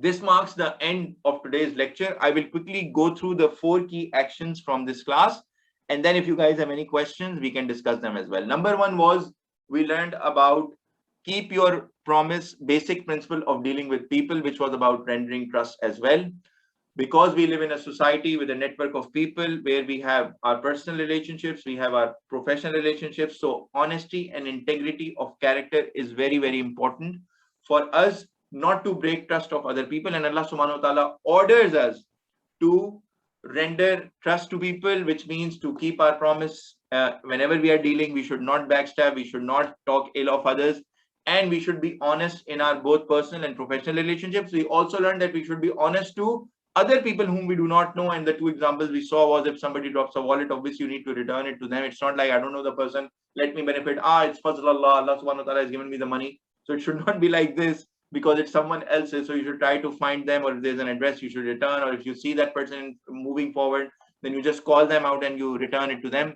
This marks the end of today's lecture. I will quickly go through the 4 key actions from this class. And then if you guys have any questions, we can discuss them as well. Number 1 was we learned about keep your promise, basic principle of dealing with people, which was about rendering trust as well. Because we live in a society with a network of people where we have our personal relationships, we have our professional relationships. So honesty and integrity of character is very, very important for us not to break trust of other people. And Allah subhanahu wa ta'ala orders us to render trust to people, which means to keep our promise. Whenever we are dealing, we should not backstab, we should not talk ill of others, and we should be honest in our both personal and professional relationships. We also learned that we should be honest to other people whom we do not know. And the 2 examples we saw was if somebody drops a wallet, obviously you need to return it to them. It's not like I don't know the person, let me benefit. It's Fazl Allah, Allah subhanahu wa ta'ala has given me the money. So it should not be like this because it's someone else's. So you should try to find them, or if there's an address, you should return. Or if you see that person moving forward, then you just call them out and you return it to them.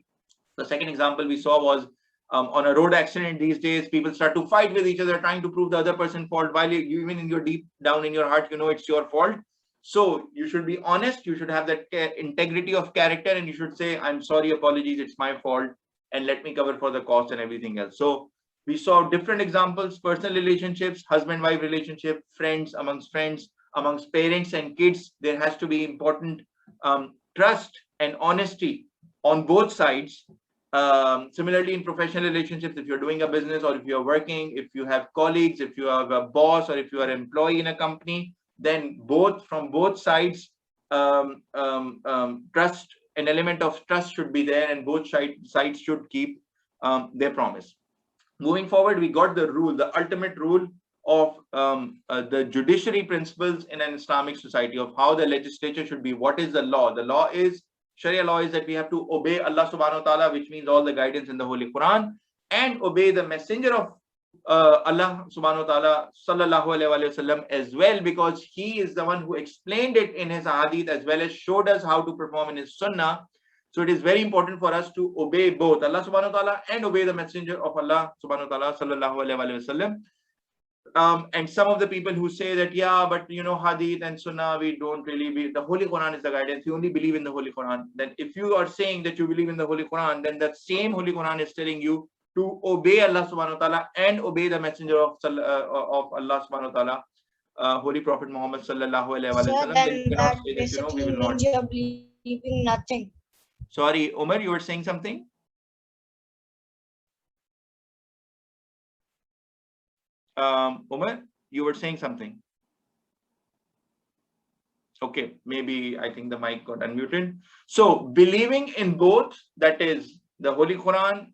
The second example we saw was on a road accident. These days, people start to fight with each other, trying to prove the other person's fault, while you even in your deep down in your heart, you know it's your fault. So you should be honest, you should have that integrity of character, and you should say, I'm sorry, apologies, it's my fault, and let me cover for the cost and everything else. So we saw different examples: personal relationships, husband-wife relationship, friends, amongst parents and kids. There has to be important trust and honesty on both sides. Similarly, in professional relationships, if you're doing a business, or if you're working, if you have colleagues, if you have a boss, or if you are an employee in a company, then from both sides, trust, an element of trust should be there, and both sides should keep their promise. Moving forward, we got the rule, the ultimate rule of the judiciary principles in an Islamic society, of how the legislature should be. What is the law? The law is, Sharia law is that we have to obey Allah subhanahu wa ta'ala, which means all the guidance in the Holy Quran, and obey the messenger of Allah subhanahu wa ta'ala sallallahu alayhi wa sallam as well, because he is the one who explained it in his hadith as well as showed us how to perform in his sunnah. So it is very important for us to obey both Allah subhanahu wa ta'ala and obey the messenger of Allah subhanahu wa ta'ala sallallahu alayhi wa sallam. And some of the people who say that, yeah, but you know, hadith and sunnah, we don't really the Holy Quran is the guidance, we only believe in the Holy Quran. Then if you are saying that you believe in the Holy Quran, then that same Holy Quran is telling you to obey Allah subhanahu wa ta'ala and obey the messenger of Allah subhanahu wa ta'ala, Holy Prophet Muhammad sallallahu alayhi wa sallam. Then that basically means you're believing nothing. Sorry, Umar, you were saying something? Umar, you were saying something. Okay, maybe I think the mic got unmuted. So believing in both, that is the Holy Quran,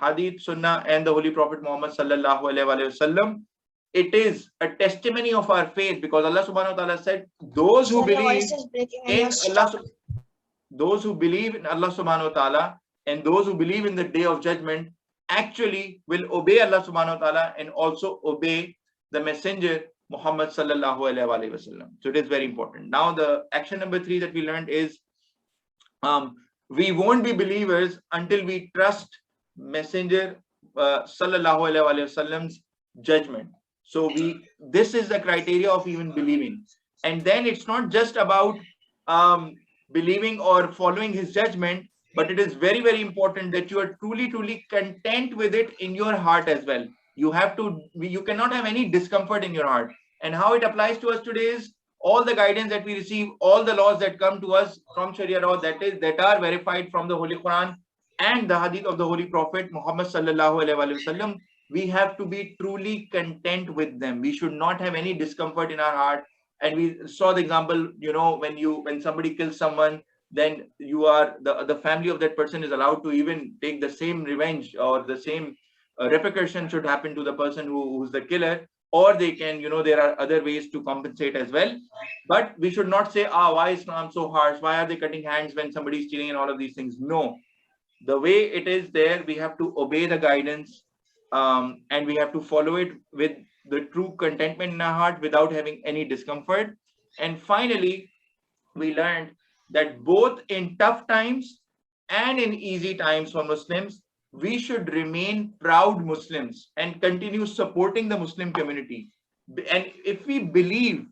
Hadith, Sunnah, and the Holy Prophet Muhammad sallallahu alaihi wasallam, it is a testimony of our faith, because Allah subhanahu wa ta'ala said, those who believe in Allah, those who believe in Allah subhanahu wa ta'ala and those who believe in the day of judgment actually will obey Allah subhanahu wa ta'ala and also obey the messenger Muhammad sallallahu alaihi wasallam. So it is very important. Now the action number 3 that we learned is we won't be believers until we trust messenger sallallahu alaihi wasallam's judgment. So this is the criteria of even believing. And then it's not just about believing or following his judgment, but it is very, very important that you are truly content with it in your heart as well. You cannot have any discomfort in your heart. And how it applies to us today is all the guidance that we receive, all the laws that come to us from Sharia law, that are verified from the Holy Quran and the Hadith of the Holy Prophet Muhammad sallallahu alaihi wasallam. We have to be truly content with them. We should not have any discomfort in our heart. And we saw the example, you know, when somebody kills someone, then the family of that person is allowed to even take the same revenge, or the same repercussion should happen to the person who's the killer, or they can, you know, there are other ways to compensate as well. But we should not say, why is Islam so harsh? Why are they cutting hands when somebody is stealing and all of these things? No, the way it is there, we have to obey the guidance, and we have to follow it with the true contentment in our heart without having any discomfort. And finally, we learned that both in tough times and in easy times for Muslims, we should remain proud Muslims and continue supporting the Muslim community. And if we believe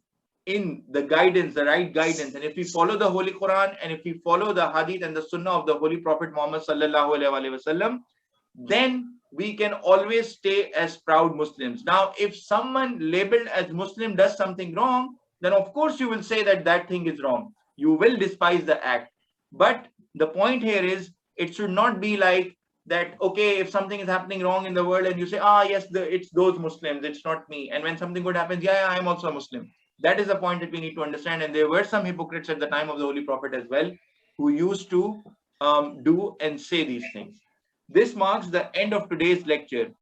in the guidance, the right guidance, and if we follow the Holy Quran and if we follow the Hadith and the Sunnah of the Holy Prophet Muhammad sallallahu alaihi wasallam, then we can always stay as proud Muslims. Now, if someone labeled as Muslim does something wrong, then of course you will say that that thing is wrong. You will despise the act. But the point here is, it should not be like that, okay, if something is happening wrong in the world and you say, yes, it's those Muslims, it's not me. And when something good happens, yeah, I'm also a Muslim. That is the point that we need to understand. And there were some hypocrites at the time of the Holy Prophet as well, who used to do and say these things. This marks the end of today's lecture.